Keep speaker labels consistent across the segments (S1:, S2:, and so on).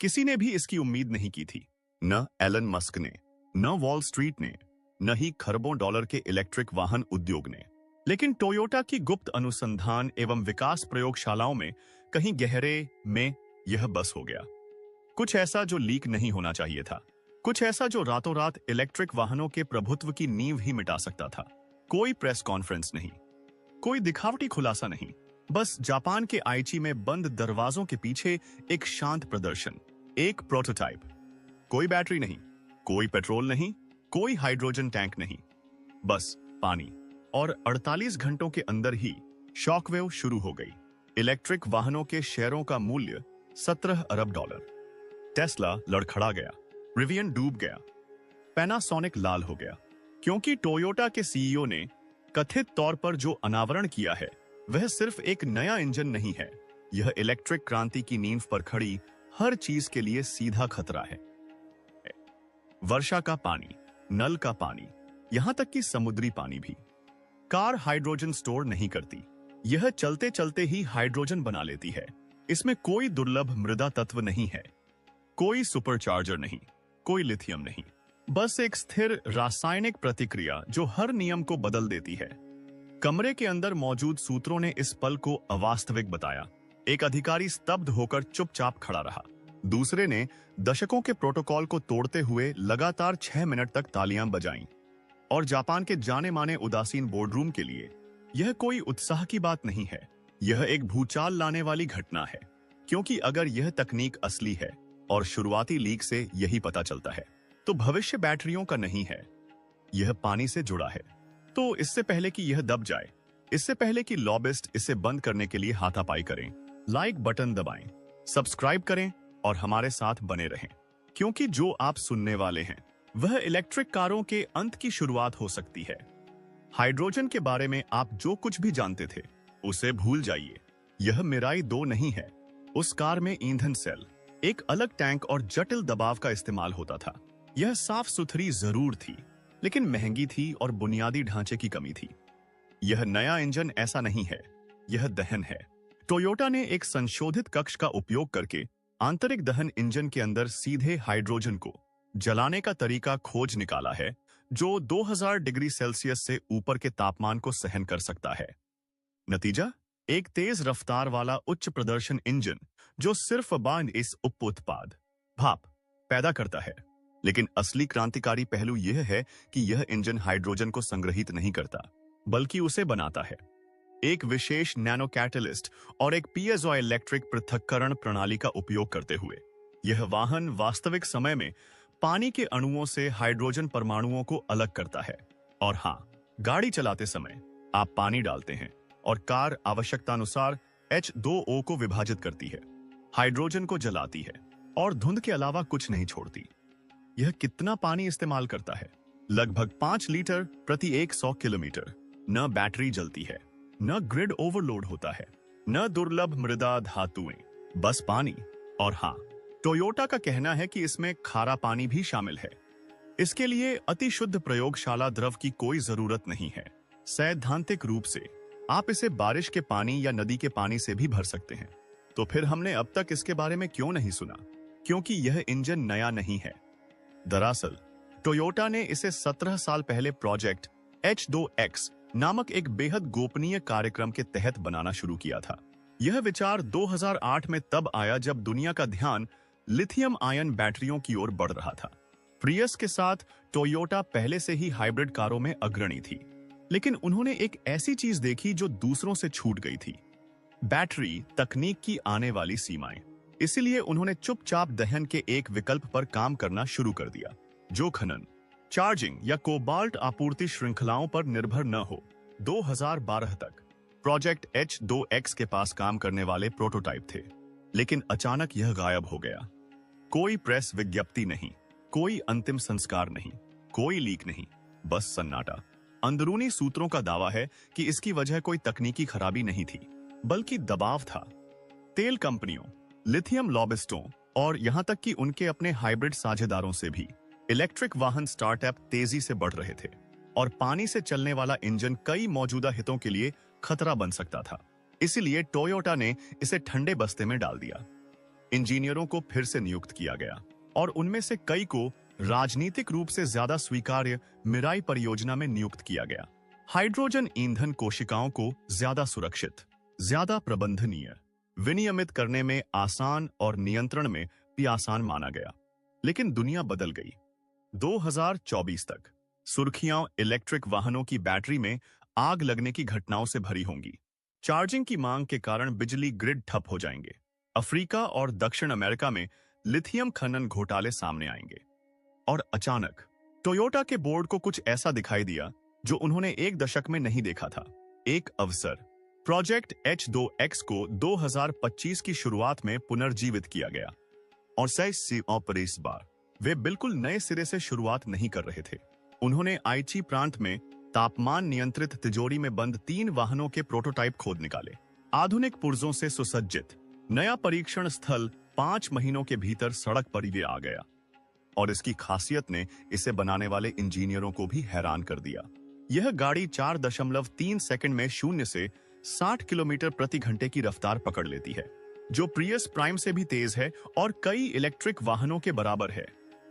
S1: किसी ने भी इसकी उम्मीद नहीं की थी। न एलन मस्क ने, न वॉल स्ट्रीट ने, न ही खरबों डॉलर के इलेक्ट्रिक वाहन उद्योग ने। लेकिन टोयोटा की गुप्त अनुसंधान एवं विकास प्रयोगशालाओं में कहीं गहरे में यह बस हो गया। कुछ ऐसा जो लीक नहीं होना चाहिए था। कुछ ऐसा जो रातों रात इलेक्ट्रिक वाहनों के प्रभुत्व की नींव ही मिटा सकता था। कोई प्रेस कॉन्फ्रेंस नहीं, कोई दिखावटी खुलासा नहीं, बस जापान के आईची में बंद दरवाजों के पीछे एक शांत प्रदर्शन, एक प्रोटोटाइप। कोई बैटरी नहीं, कोई पेट्रोल नहीं, कोई हाइड्रोजन टैंक नहीं, बस पानी। और 48 घंटों के अंदर ही शॉकवेव शुरू हो गई। इलेक्ट्रिक वाहनों के शेयरों का मूल्य 17 अरब डॉलर। टेस्ला लड़खड़ा गया, रिवियन डूब गया, पैनासोनिक लाल हो गया, क्योंकि टोयोटा के सीईओ ने कथित तौर पर जो अनावरण किया है वह सिर्फ एक नया इंजन नहीं है, यह इलेक्ट्रिक क्रांति की नींव पर खड़ी हर चीज के लिए सीधा खतरा है। वर्षा का पानी, नल का पानी, यहां तक कि समुद्री पानी भी। कार हाइड्रोजन स्टोर नहीं करती, यह चलते चलते ही हाइड्रोजन बना लेती है। इसमें कोई दुर्लभ मृदा तत्व नहीं है, कोई सुपरचार्जर नहीं, कोई लिथियम नहीं, बस एक स्थिर रासायनिक प्रतिक्रिया जो हर नियम को बदल देती है। कमरे के अंदर मौजूद सूत्रों ने इस पल को अवास्तविक बताया। एक अधिकारी स्तब्ध होकर चुपचाप खड़ा रहा, दूसरे ने दशकों के प्रोटोकॉल को तोड़ते हुए लगातार 6 मिनट तक तालियां बजाईं। और जापान के जाने माने उदासीन बोर्डरूम के लिए यह कोई उत्साह की बात नहीं है, यह एक भूचाल लाने वाली घटना है। क्योंकि अगर यह तकनीक असली है और शुरुआती लीक से यही पता चलता है, तो भविष्य बैटरियों का नहीं है, यह पानी से जुड़ा है। तो इससे पहले कि यह दब जाए, इससे पहले कि लॉबिस्ट इसे बंद करने के लिए हाथापाई करें, लाइक बटन दबाएं, सब्सक्राइब करें और हमारे साथ बने रहें। क्योंकि जो आप सुनने वाले हैं वह इलेक्ट्रिक कारों के अंत की शुरुआत हो सकती है। हाइड्रोजन के बारे में आप जो कुछ भी जानते थे उसे भूल जाइए। यह मिराई 2 नहीं है। उस कार में ईंधन सेल, एक अलग टैंक और जटिल दबाव का इस्तेमाल होता था। यह साफ सुथरी जरूर थी, लेकिन महंगी थी और बुनियादी ढांचे की कमी थी। यह नया इंजन ऐसा नहीं है, यह दहन है। टोयोटा ने एक संशोधित कक्ष का उपयोग करके आंतरिक दहन इंजन के अंदर सीधे हाइड्रोजन को जलाने का तरीका खोज निकाला है, जो 2000 डिग्री सेल्सियस से ऊपर के तापमान को सहन कर सकता है। नतीजा, एक तेज रफ्तार वाला उच्च प्रदर्शन इंजन जो सिर्फ बांध इस उप उत्पाद भाप पैदा करता है। लेकिन असली क्रांतिकारी पहलू यह है कि यह इंजन हाइड्रोजन को संग्रहित नहीं करता, बल्कि उसे बनाता है। एक विशेष नैनो कैटलिस्ट और एक पीएजो इलेक्ट्रिक पृथक्करण प्रणाली का उपयोग करते हुए यह वाहन वास्तविक समय में पानी के अणुओं से हाइड्रोजन परमाणुओं को अलग करता है। और हां, गाड़ी चलाते समय आप पानी डालते हैं और कार आवश्यकतानुसार H2O को विभाजित करती है, हाइड्रोजन को जलाती है और धुंध के अलावा कुछ नहीं छोड़ती। यह कितना पानी इस्तेमाल करता है? लगभग 5 लीटर प्रति 100 किलोमीटर। न बैटरी जलती है, न ग्रिड ओवरलोड होता है, न दुर्लभ मृदा धातुएं, बस पानी। और हां, टोयोटा का कहना है कि इसमें खारा पानी भी शामिल है। इसके लिए अति शुद्ध प्रयोगशाला द्रव की कोई जरूरत नहीं है। सैद्धांतिक रूप से आप इसे बारिश के पानी या नदी के पानी से भी भर सकते हैं। तो फिर हमने अब तक इसके बारे में क्यों नहीं सुना? क्योंकि यह इंजन नया नहीं है। दरअसल टोयोटा ने इसे 17 साल पहले प्रोजेक्ट H2X नामक एक बेहद गोपनीय कार्यक्रम के तहत बनाना शुरू किया था। यह विचार 2008 में तब आया जब दुनिया का ध्यान लिथियम आयन बैटरियों की ओर बढ़ रहा था। प्रियस के साथ टोयोटा पहले से ही हाइब्रिड कारों में अग्रणी थी, लेकिन उन्होंने एक ऐसी चीज देखी जो दूसरों से छूट गई थी, बैटरी तकनीक की आने वाली सीमाएं। इसीलिए उन्होंने चुपचाप दहन के एक विकल्प पर काम करना शुरू कर दिया, जो खनन, चार्जिंग या कोबाल्ट आपूर्ति श्रृंखलाओं पर निर्भर न हो। 2012 तक प्रोजेक्ट H2X के पास काम करने वाले प्रोटोटाइप थे, लेकिन अचानक यह गायब हो गया। कोई प्रेस विज्ञप्ति नहीं, कोई अंतिम संस्कार नहीं, कोई लीक नहीं, बस सन्नाटा। अंदरूनी सूत्रों का दावा है कि इसकी वजह कोई तकनीकी खराबी नहीं थी, बल्कि दबाव था। तेल कंपनियों, लिथियम लॉबिस्टों और यहां तक कि उनके अपने हाइब्रिड साझेदारों से भी इलेक्ट्रिक वाहन स्टार्टअप तेजी से बढ़ रहे थे और पानी से चलने वाला इंजन कई मौजूदा हितों के लिए खतरा बन सकता था। इसीलिए टोयोटा ने इसे ठंडे बस्ते में डाल दिया। इंजीनियरों को फिर से नियुक्त किया गया और उनमें से कई को राजनीतिक रूप से ज्यादा स्वीकार्य मिराई परियोजना में नियुक्त किया गया। हाइड्रोजन ईंधन कोशिकाओं को ज्यादा सुरक्षित, ज्यादा प्रबंधनीय, विनियमित करने में आसान और नियंत्रण में भी आसान माना गया। लेकिन दुनिया बदल गई। 2024 तक सुर्खियां इलेक्ट्रिक वाहनों की बैटरी में आग लगने की घटनाओं से भरी होंगी। चार्जिंग की मांग के कारण बिजली ग्रिड ठप हो जाएंगे। अफ्रीका और दक्षिण अमेरिका में लिथियम खनन घोटाले सामने आएंगे। और अचानक टोयोटा के बोर्ड को कुछ ऐसा दिखाई दिया जो उन्होंने एक दशक में नहीं देखा था। एक अवसर, प्रोजेक्ट H2X को 2025 की शुरुआत में पुनर्जीवित किया गया और पर इस बार वे बिल्कुल नए सिरे से शुरुआत नहीं कर रहे थे। उन्होंने आईची प्रांत में तापमान नियंत्रित तिजोरी में बंद 3 वाहनों के प्रोटोटाइप खोद निकाले। आधुनिक पुर्जों से सुसज्जित नया परीक्षण स्थल 5 महीनों के भीतर सड़क पर ही आ गया और इसकी खासियत ने इसे बनाने वाले इंजीनियरों को भी हैरान कर दिया। यह गाड़ी 4.3 सेकंड में 0 से 60 किलोमीटर प्रति घंटे की रफ्तार पकड़ लेती है, जो प्रियस प्राइम से भी तेज है और कई इलेक्ट्रिक वाहनों के बराबर है।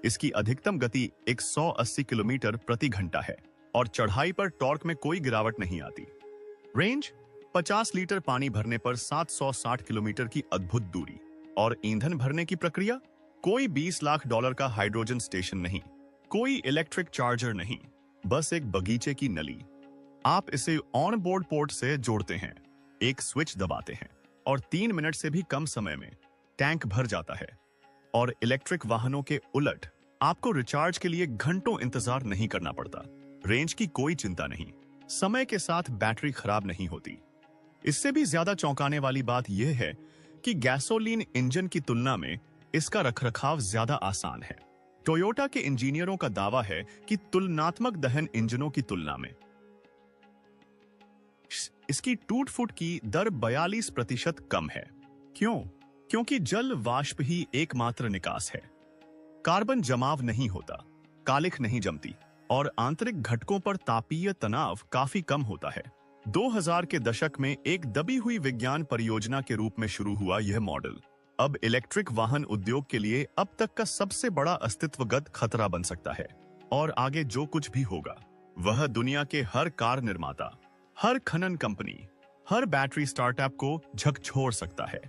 S1: इसकी अधिकतम गति 180 किलोमीटर प्रति घंटा है और चढ़ाई पर टॉर्क में कोई गिरावट नहीं आती। रेंज 50 लीटर पानी भरने पर 760 किलोमीटर की अद्भुत दूरी। और ईंधन भरने की प्रक्रिया, कोई $20 लाख का हाइड्रोजन स्टेशन नहीं, कोई इलेक्ट्रिक चार्जर नहीं, बस एक बगीचे की नली। आप इसे ऑन बोर्ड पोर्ट से जोड़ते हैं, एक स्विच दबाते हैं और 3 मिनट से भी कम समय में टैंक भर जाता है। और इलेक्ट्रिक वाहनों के उलट आपको रिचार्ज के लिए घंटों इंतजार नहीं करना पड़ता। रेंज की कोई चिंता नहीं, समय के साथ बैटरी खराब नहीं होती। इससे भी ज्यादा चौंकाने वाली बात यह है कि गैसोलीन इंजन की तुलना में इसका रखरखाव ज्यादा आसान है। टोयोटा के इंजीनियरों का दावा है कि तुलनात्मक दहन इंजनों की तुलना में इसकी टूट फूट की दर 42% कम है। क्यों? क्योंकि जल वाष्प ही एकमात्र निकास है। कार्बन जमाव नहीं होता, कालिख नहीं जमती और आंतरिक घटकों पर तापीय तनाव काफी कम होता है। 2000 के दशक में एक दबी हुई विज्ञान परियोजना के रूप में शुरू हुआ यह मॉडल अब इलेक्ट्रिक वाहन उद्योग के लिए अब तक का सबसे बड़ा अस्तित्वगत खतरा बन सकता है। और आगे जो कुछ भी होगा वह दुनिया के हर कार निर्माता, हर खनन कंपनी, हर बैटरी स्टार्टअप को झकझोर सकता है।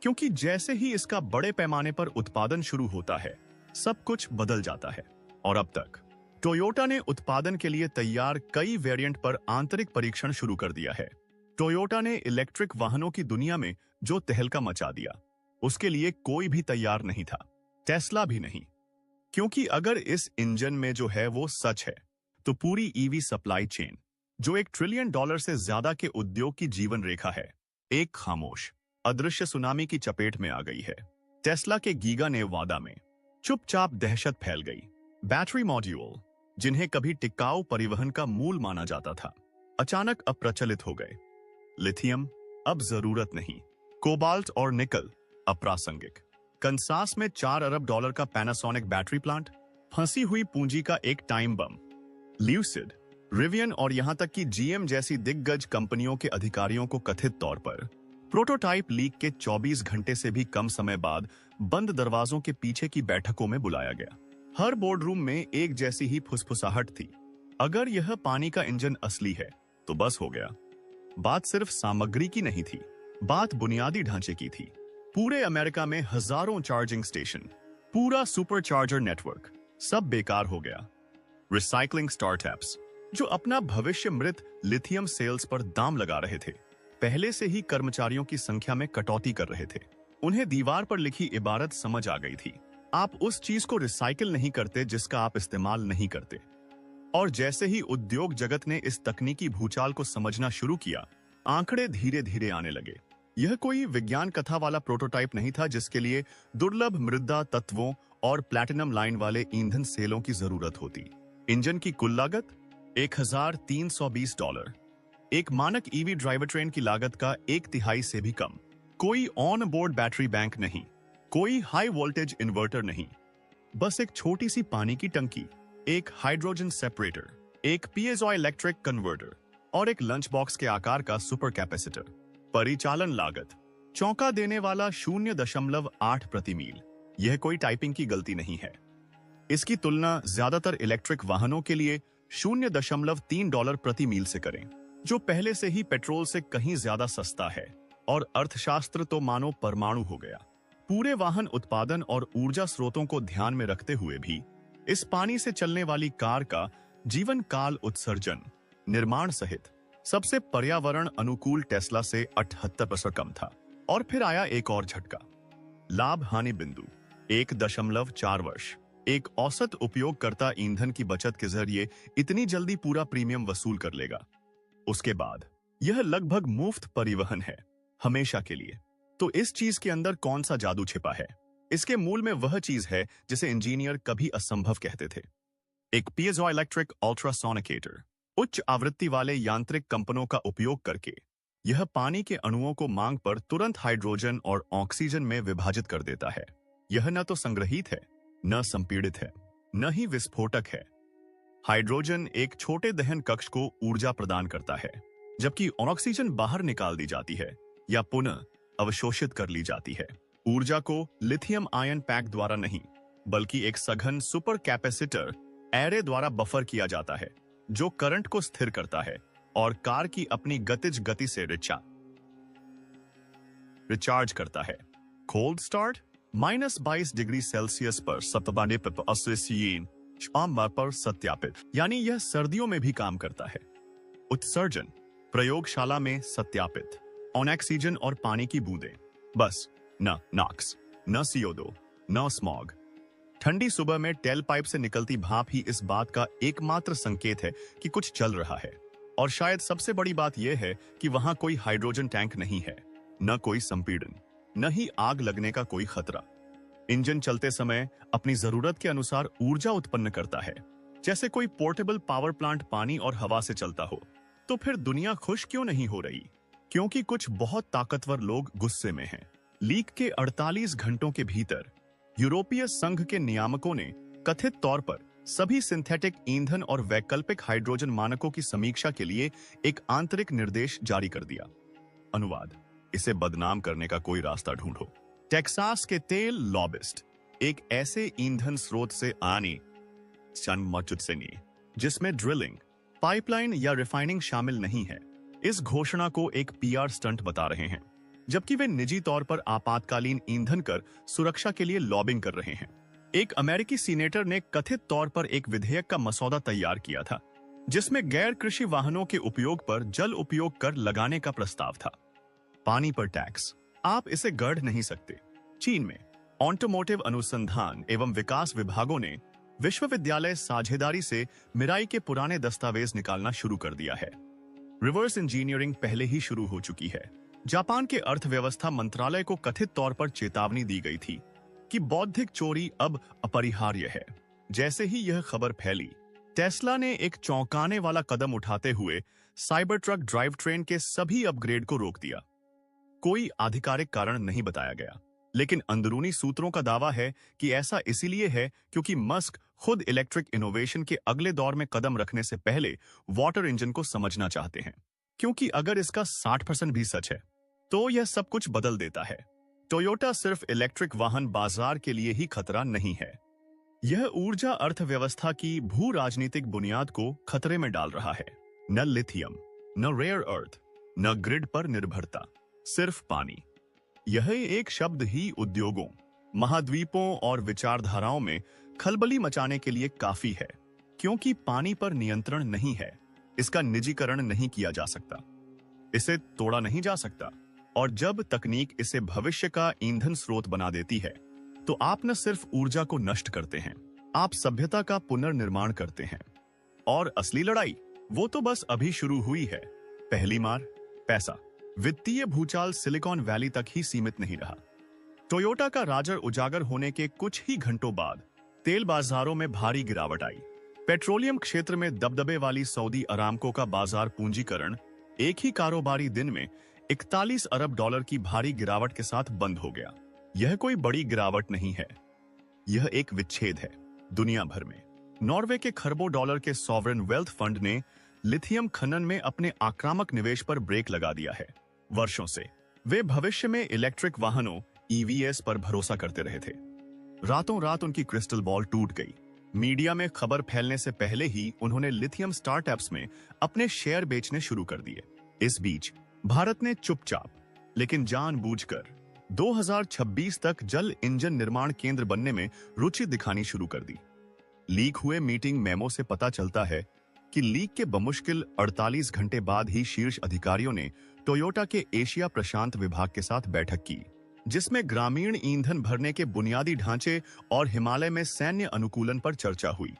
S1: क्योंकि जैसे ही इसका बड़े पैमाने पर उत्पादन शुरू होता है, सब कुछ बदल जाता है। और अब तक टोयोटा ने उत्पादन के लिए तैयार कई वेरिएंट पर आंतरिक परीक्षण शुरू कर दिया है। टोयोटा ने इलेक्ट्रिक वाहनों की दुनिया में जो तहलका मचा दिया, उसके लिए कोई भी तैयार नहीं था, टेस्ला भी नहीं। क्योंकि अगर इस इंजन में जो है वो सच है, तो पूरी ईवी सप्लाई चेन, जो $1 ट्रिलियन से ज्यादा के उद्योग की जीवन रेखा है, एक खामोश अदृश्य सुनामी की चपेट में आ गई है। टेस्ला के गीगा ने वादा में चुपचाप दहशत फैल गई। बैटरी मॉड्यूल, जिन्हें कभी टिकाऊ परिवहन का मूल माना जाता था, अचानक अप्रचलित हो गए। लिथियम अब जरूरत नहीं, कोबाल्ट और निकल अप्रासंगिक। कंसास में $4 अरब का पैनासोनिक बैटरी प्लांट, फंसी हुई पूंजी का एक टाइम बम। ल्यूसिड, रिवियन और यहां तक कि जीएम जैसी दिग्गज कंपनियों के अधिकारियों को कथित तौर पर प्रोटोटाइप लीक के 24 घंटे से भी कम समय बाद बंद दरवाजों के पीछे की बैठकों में बुलाया गया। हर बोर्ड रूम में एक जैसी ही फुसफुसाहट थी, अगर यह पानी का इंजन असली है तो बस हो गया। बात सिर्फ सामग्री की नहीं थी, बात बुनियादी ढांचे की थी। पूरे अमेरिका में हजारों चार्जिंग स्टेशन, पूरा सुपर चार्जर नेटवर्क, सब बेकार हो गया। रिसाइकलिंग स्टार्टअप्स, जो अपना भविष्य मृत लिथियम सेल्स पर दाम लगा रहे थे, पहले से ही कर्मचारियों की संख्या में कटौती कर रहे थे। उन्हें दीवार पर लिखी इबारत समझ आ गई थी, आप उस चीज को रिसाइकिल नहीं करते जिसका आप इस्तेमाल नहीं करते। और जैसे ही उद्योग जगत ने इस तकनीकी भूचाल को समझना शुरू किया, आंकड़े धीरे धीरे आने लगे। यह कोई विज्ञान कथा वाला प्रोटोटाइप नहीं था जिसके लिए दुर्लभ मृदा तत्वों और प्लैटिनम लाइन वाले ईंधन सेलों की जरूरत होती। इंजन की कुल लागत $1320, एक मानक ईवी ड्राइवर ट्रेन की लागत का 1/3 से भी कम। कोई ऑन बोर्ड बैटरी बैंक नहीं, कोई हाई वोल्टेज इन्वर्टर नहीं, बस एक छोटी सी पानी की टंकी, एक हाइड्रोजन सेपरेटर, एक पीएजो इलेक्ट्रिक कन्वर्टर और एक लंच बॉक्स के आकार का सुपर कैपेसिटर। परिचालन लागत चौंका देने वाला 0.8 प्रति मील। यह कोई टाइपिंग की गलती नहीं है। इसकी तुलना ज्यादातर इलेक्ट्रिक वाहनों के लिए $0.3 प्रति मील से करें, जो पहले से ही पेट्रोल से कहीं ज्यादा सस्ता है। और अर्थशास्त्र तो मानो परमाणु हो गया। पूरे वाहन उत्पादन और ऊर्जा स्रोतों को ध्यान में रखते हुए भी इस पानी से चलने वाली कार का जीवन काल उत्सर्जन, निर्माण सहित सबसे पर्यावरण अनुकूल टेस्ला से 78% कम था। और फिर आया एक और झटका। लाभ हानि बिंदु 1.4 वर्ष। एक औसत उपयोगकर्ता ईंधन की बचत के जरिए इतनी जल्दी पूरा प्रीमियम वसूल कर लेगा। उसके बाद यह लगभग मुफ्त परिवहन है, हमेशा के लिए। तो इस चीज के अंदर कौन सा जादू छिपा है? इसके मूल में वह चीज है जिसे इंजीनियर कभी असंभव कहते थे। एक पीजोइलेक्ट्रिक अल्ट्रासोनिकेटर। उच्च आवृत्ति वाले यांत्रिक कंपनों का उपयोग करके यह पानी के अणुओं को मांग पर तुरंत हाइड्रोजन और ऑक्सीजन में विभाजित कर देता है। यह न तो संग्रहित है, न संपीड़ित है, न ही विस्फोटक है। हाइड्रोजन एक छोटे दहन कक्ष को ऊर्जा प्रदान करता है, जबकि ऑक्सीजन बाहर निकाल दी जाती है या पुनः अवशोषित कर ली जाती है। ऊर्जा को लिथियम आयन पैक द्वारा नहीं, बल्कि एक सघन सुपर कैपेसिटर एरे द्वारा बफर किया जाता है, जो करंट को स्थिर करता है और कार की अपनी गतिज गति से रिचार्ज करता है। कोल्ड स्टार्ट -22 डिग्री सेल्सियस पर पर सत्यापित, यानी यह सर्दियों में भी काम करता है। उत्सर्जन प्रयोगशाला में सत्यापित। ऑक्सीजन और पानी की बूंदें, बस न नॉक्स, न CO2, न स्मॉग। ठंडी सुबह में टेल पाइप से निकलती भाप ही इस बात का एकमात्र संकेत है कि कुछ चल रहा है। और शायद सबसे बड़ी बात यह है कि वहां कोई हाइड्रोजन टैंक नहीं है, न कोई संपीड़न, न ही आग लगने का कोई खतरा। इंजन चलते समय अपनी जरूरत के अनुसार ऊर्जा उत्पन्न करता है, जैसे कोई पोर्टेबल पावर प्लांट पानी और हवा से चलता हो। तो फिर दुनिया खुश क्यों नहीं हो रही? क्योंकि कुछ बहुत ताकतवर लोग गुस्से में हैं। लीक के 48 घंटों के भीतर यूरोपीय संघ के नियामकों ने कथित तौर पर सभी सिंथेटिक ईंधन और वैकल्पिक हाइड्रोजन मानकों की समीक्षा के लिए एक आंतरिक निर्देश जारी कर दिया। अनुवाद: इसे बदनाम करने का कोई रास्ता ढूंढो। टेक्सास के तेल लॉबिस्ट एक ऐसे ईंधन स्रोत से आने जिसमें ड्रिलिंग, पाइपलाइन या रिफाइनिंग शामिल नहीं है, इस घोषणा को एक PR स्टंट बता रहे हैं, जबकि वे निजी तौर पर आपातकालीन ईंधन कर सुरक्षा के लिए लॉबिंग कर रहे हैं। एक अमेरिकी सीनेटर ने कथित तौर पर एक विधेयक का मसौदा तैयार किया था, जिसमें गैर कृषि वाहनों के उपयोग पर जल उपयोग कर लगाने का प्रस्ताव था। पानी पर टैक्स, आप इसे गढ़ नहीं सकते। चीन में ऑटोमोटिव अनुसंधान एवं विकास विभागों ने विश्वविद्यालय साझेदारी से मिराई के पुराने दस्तावेज निकालना शुरू कर दिया है। रिवर्स इंजीनियरिंग पहले ही शुरू हो चुकी है। जापान के अर्थव्यवस्था मंत्रालय को कथित तौर पर चेतावनी दी गई थी कि बौद्धिक चोरी अब अपरिहार्य है। जैसे ही यह खबर फैली, टेस्ला ने एक चौंकाने वाला कदम उठाते हुए साइबर ट्रक ड्राइव ट्रेन के सभी अपग्रेड को रोक दिया। कोई आधिकारिक कारण नहीं बताया गया, लेकिन अंदरूनी सूत्रों का दावा है कि ऐसा इसीलिए है क्योंकि मस्क खुद इलेक्ट्रिक इनोवेशन के अगले दौर में कदम रखने से पहले वाटर इंजन को समझना चाहते हैं। क्योंकि अगर इसका 60% भी सच है, तो यह सब कुछ बदल देता है। टोयोटा सिर्फ इलेक्ट्रिक वाहन बाजार के लिए ही खतरा नहीं है, यह ऊर्जा अर्थव्यवस्था की भू राजनीतिक बुनियाद को खतरे में डाल रहा है। न लिथियम, न रेयर अर्थ, न ग्रिड पर निर्भरता, सिर्फ पानी। यह एक शब्द ही उद्योगों, महाद्वीपों और विचारधाराओं में खलबली मचाने के लिए काफी है। क्योंकि पानी पर नियंत्रण नहीं है, इसका निजीकरण नहीं किया जा सकता, इसे तोड़ा नहीं जा सकता। और जब तकनीक इसे भविष्य का ईंधन स्रोत बना देती है, तो आप न सिर्फ ऊर्जा को नष्ट करते हैं, आप सभ्यता का पुनर्निर्माण करते हैं। और असली लड़ाई वो तो बस अभी शुरू हुई है। पहली मार, पैसा। वित्तीय भूचाल सिलिकॉन वैली तक ही सीमित नहीं रहा। टोयोटा का राजर उजागर होने के कुछ ही घंटों बाद तेल बाजारों में भारी गिरावट आई। पेट्रोलियम क्षेत्र में दबदबे वाली सऊदी अरामको का बाजार पूंजीकरण एक ही कारोबारी दिन में 41 अरब डॉलर की भारी गिरावट के साथ बंद हो गया। यह कोई बड़ी गिरावट नहीं है, यह एक विच्छेद है। दुनिया भर में नॉर्वे के खरबों डॉलर के सॉवरेन वेल्थ फंड ने लिथियम खनन में अपने आक्रामक निवेश पर ब्रेक लगा दिया है। वर्षों से वे भविष्य में इलेक्ट्रिक वाहनों ईवीएस पर भरोसा करते रहे थे। रातों रात उनकी क्रिस्टल बॉल टूट गई। मीडिया में खबर फैलने से पहले ही उन्होंने लिथियम स्टार्टअप्स में अपने शेयर बेचने शुरू कर दिए। इस बीच भारत ने चुपचाप लेकिन जानबूझकर 2026 तक जल इंजन निर्माण केंद्र बनने में रुचि दिखानी शुरू कर दी। लीक हुए मीटिंग मेमो से पता चलता है कि लीक के बमुश्किल 48 घंटे बाद ही शीर्ष अधिकारियों ने टोयोटा के एशिया प्रशांत विभाग के साथ बैठक की, जिसमें ग्रामीण ईंधन भरने के बुनियादी ढांचे और हिमालय में सैन्य अनुकूलन पर चर्चा हुई।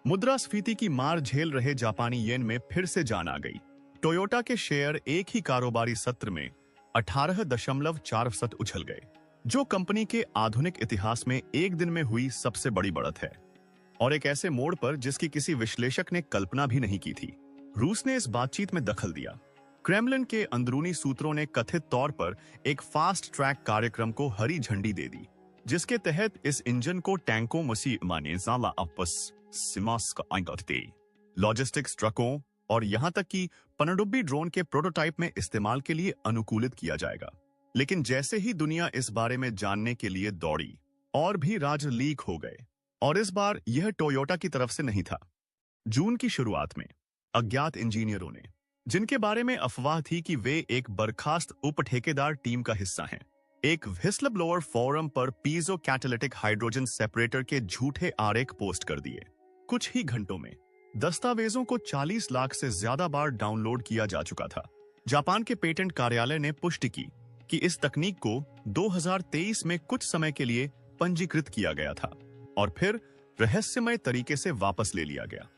S1: मुद्रास्फीति की मार झेल रहे जापानी येन में फिर से जान आ गई। टोयोटा के शेयर एक ही कारोबारी सत्र में 18.4% उछल गए, जो कंपनी के आधुनिक इतिहास में एक दिन में हुई सबसे बड़ी बढ़त है, और एक ऐसे मोड़ पर जिसकी किसी विश्लेषक ने कल्पना भी नहीं की थी। रूस ने इस बातचीत में दखल दिया। क्रेमलिन के अंदरूनी सूत्रों ने कथित तौर पर एक फास्ट ट्रैक कार्यक्रम को हरी झंडी दे दी, जिसके तहत इस इंजन को टैंकों लॉजिस्टिक्स ट्रकों और यहां तक कि पनडुब्बी ड्रोन के प्रोटोटाइप में इस्तेमाल के लिए अनुकूलित किया जाएगा। लेकिन जैसे ही दुनिया इस बारे में जानने के लिए दौड़ी, और भी राज लीक हो गए, और इस बार यह टोयोटा की तरफ से नहीं था। जून की शुरुआत में अज्ञात इंजीनियरों ने, जिनके बारे में अफवाह थी कि वे एक बर्खास्त उप ठेकेदार टीम का हिस्सा हैं, एक व्हिस्ल ब्लोअर फोरम पर पीजो कैटालिटिक हाइड्रोजन सेपरेटर के झूठे आरेख पोस्ट कर दिए। कुछ ही घंटों में दस्तावेजों को 40 लाख से ज्यादा बार डाउनलोड किया जा चुका था। जापान के पेटेंट कार्यालय ने पुष्टि की कि इस तकनीक को 2023 में कुछ समय के लिए पंजीकृत किया गया था और फिर रहस्यमय तरीके से वापस ले लिया गया।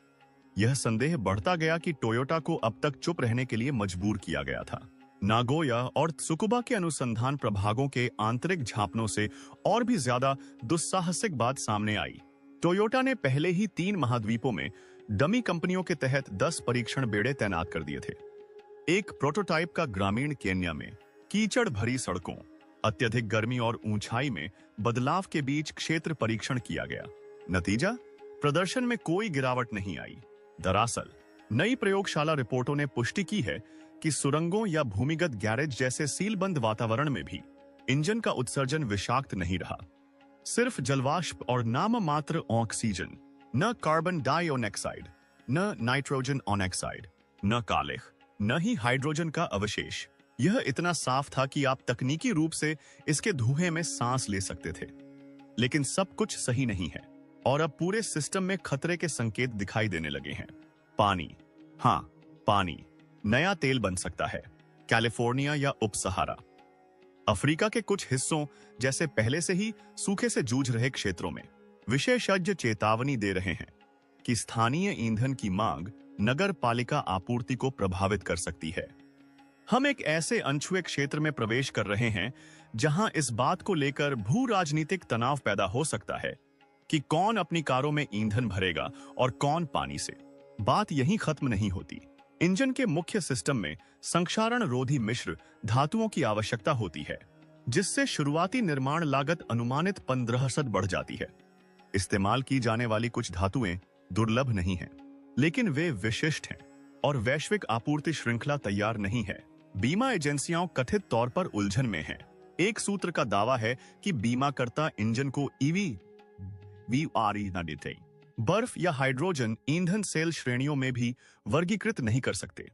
S1: यह संदेह बढ़ता गया कि टोयोटा को अब तक चुप रहने के लिए मजबूर किया गया था। नागोया और त्सुकुबा के अनुसंधान प्रभागों के आंतरिक झांपनों से और भी ज्यादा दुस्साहसिक बात सामने आई। टोयोटा ने पहले ही 3 महाद्वीपों में डमी कंपनियों के तहत 10 परीक्षण बेड़े तैनात कर दिए थे। एक प्रोटोटाइप का ग्रामीण केन्या में कीचड़ भरी सड़कों, अत्यधिक गर्मी और ऊंचाई में बदलाव के बीच क्षेत्र परीक्षण किया गया। नतीजा, प्रदर्शन में कोई गिरावट नहीं आई। दरअसल नई प्रयोगशाला रिपोर्टों ने पुष्टि की है कि सुरंगों या भूमिगत गैरेज जैसे सीलबंद वातावरण में भी इंजन का उत्सर्जन विषाक्त नहीं रहा। सिर्फ जलवाष्प और नाम मात्र ऑक्सीजन, न कार्बन डाइऑक्साइड, न नाइट्रोजन ऑक्साइड, न कालिख, न ही हाइड्रोजन का अवशेष। यह इतना साफ था कि आप तकनीकी रूप से इसके धुएं में सांस ले सकते थे। लेकिन सब कुछ सही नहीं है और अब पूरे सिस्टम में खतरे के संकेत दिखाई देने लगे हैं। पानी, हाँ पानी नया तेल बन सकता है। कैलिफोर्निया या उप सहारा अफ्रीका के कुछ हिस्सों जैसे पहले से ही सूखे से जूझ रहे क्षेत्रों में विशेषज्ञ चेतावनी दे रहे हैं कि स्थानीय ईंधन की मांग नगर पालिका आपूर्ति को प्रभावित कर सकती है। हम एक ऐसे अनछुए क्षेत्र में प्रवेश कर रहे हैं जहां इस बात को लेकर भू राजनीतिक तनाव पैदा हो सकता है कि कौन अपनी कारों में ईंधन भरेगा और कौन पानी से। बात यहीं खत्म नहीं होती। इंजन के मुख्य सिस्टम में संक्षारण रोधी मिश्र धातुओं की आवश्यकता होती है, जिससे शुरुआती निर्माण लागत अनुमानित 15% बढ़ जाती है। इस्तेमाल की जाने वाली कुछ धातुएं दुर्लभ नहीं हैं, लेकिन वे विशिष्ट हैं और वैश्विक आपूर्ति श्रृंखला तैयार नहीं है। बीमा एजेंसियां कथित तौर पर उलझन में हैं। एक सूत्र का दावा है कि बीमाकर्ता इंजन को ईवी न देते, बर्फ या हाइड्रोजन ईंधन सेल श्रेणियों में भी वर्गीकृत नहीं कर सकते।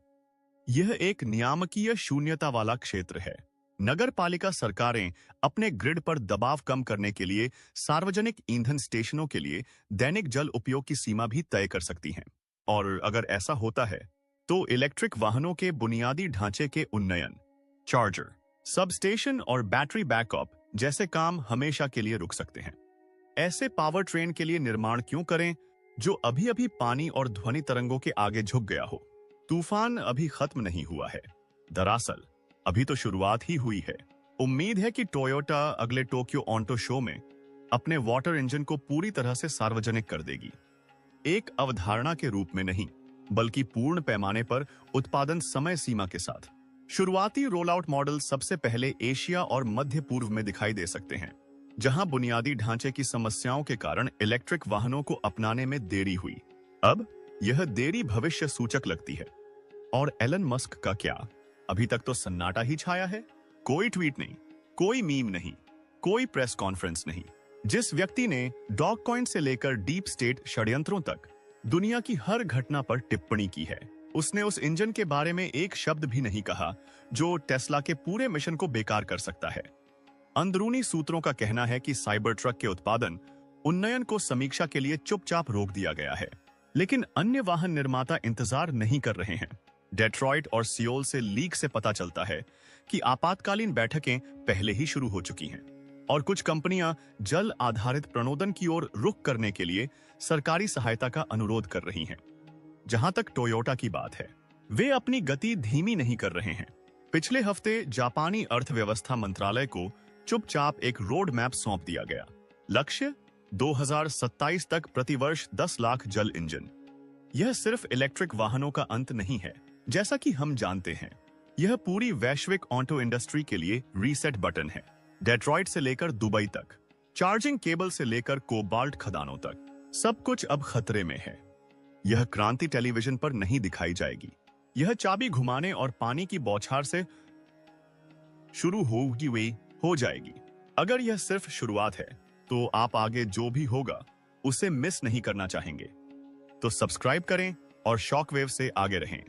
S1: यह एक नियामकीय शून्यता वाला क्षेत्र है। नगर पालिका सरकारें अपने ग्रिड पर दबाव कम करने के लिए सार्वजनिक ईंधन स्टेशनों के लिए दैनिक जल उपयोग की सीमा भी तय कर सकती हैं। और अगर ऐसा होता है तो इलेक्ट्रिक वाहनों के बुनियादी ढांचे के उन्नयन, चार्जर, सबस्टेशन और बैटरी बैकअप जैसे काम हमेशा के लिए रुक सकते हैं। ऐसे पावर ट्रेन के लिए निर्माण क्यों करें जो अभी अभी पानी और ध्वनि तरंगों के आगे झुक गया हो? तूफान अभी खत्म नहीं हुआ है। दरअसल अभी तो शुरुआत ही हुई है। उम्मीद है कि टोयोटा अगले टोक्यो ऑटो शो में अपने वाटर इंजन को पूरी तरह से सार्वजनिक कर देगी। एक अवधारणा के रूप में नहीं, बल्कि पूर्ण पैमाने पर उत्पादन समय सीमा के साथ। शुरुआती रोल आउट मॉडल सबसे पहले एशिया और मध्य पूर्व में दिखाई दे सकते हैं, जहां बुनियादी ढांचे की समस्याओं के कारण इलेक्ट्रिक वाहनों को अपनाने में देरी हुई। अब यह देरी भविष्य सूचक लगती है। और एलन मस्क का क्या? अभी तक तो सन्नाटा ही छाया है। कोई ट्वीट नहीं, कोई मीम नहीं, कोई प्रेस कॉन्फ्रेंस नहीं। जिस व्यक्ति ने डॉगकॉइन से लेकर डीप स्टेट षड्यंत्रों तक दुनिया की हर घटना पर टिप्पणी की है, उसने उस इंजन के बारे में एक शब्द भी नहीं कहा जो टेस्ला के पूरे मिशन को बेकार कर सकता है। अंदरूनी सूत्रों का कहना है कि साइबर ट्रक के उत्पादन उन्नयन को समीक्षा के लिए चुपचाप रोक दिया गया है, लेकिन अन्य वाहन निर्माता इंतजार नहीं कर रहे हैं। डेट्रॉइट और सियोल से लीक से पता चलता है कि आपातकालीन बैठकें पहले ही शुरू हो चुकी हैं और कुछ कंपनियां जल आधारित प्रणोदन की ओर रुख करने के लिए सरकारी सहायता का अनुरोध कर रही हैं। जहां तक टोयोटा की बात है, वे अपनी गति धीमी नहीं कर रहे हैं। पिछले हफ्ते जापानी अर्थव्यवस्था मंत्रालय को चुपचाप एक रोड मैप सौंप दिया गया। लक्ष्य 2027 तक प्रतिवर्ष 10 लाख जल इंजन। यह सिर्फ इलेक्ट्रिक वाहनों का अंत नहीं है, जैसा कि हम जानते हैं। यह पूरी वैश्विक ऑटो इंडस्ट्री के लिए रीसेट बटन है। डेट्रॉइट से लेकर दुबई तक, चार्जिंग केबल से लेकर कोबाल्ट खदानों तक, सब कुछ अब खतरे में है। यह क्रांति टेलीविजन पर नहीं दिखाई जाएगी। यह चाबी घुमाने और पानी की बौछार से शुरू होगी वे हो जाएगी। अगर यह सिर्फ शुरुआत है, तो आप आगे जो भी होगा उसे मिस नहीं करना चाहेंगे। तो सब्सक्राइब करें और शॉकवेव से आगे रहें।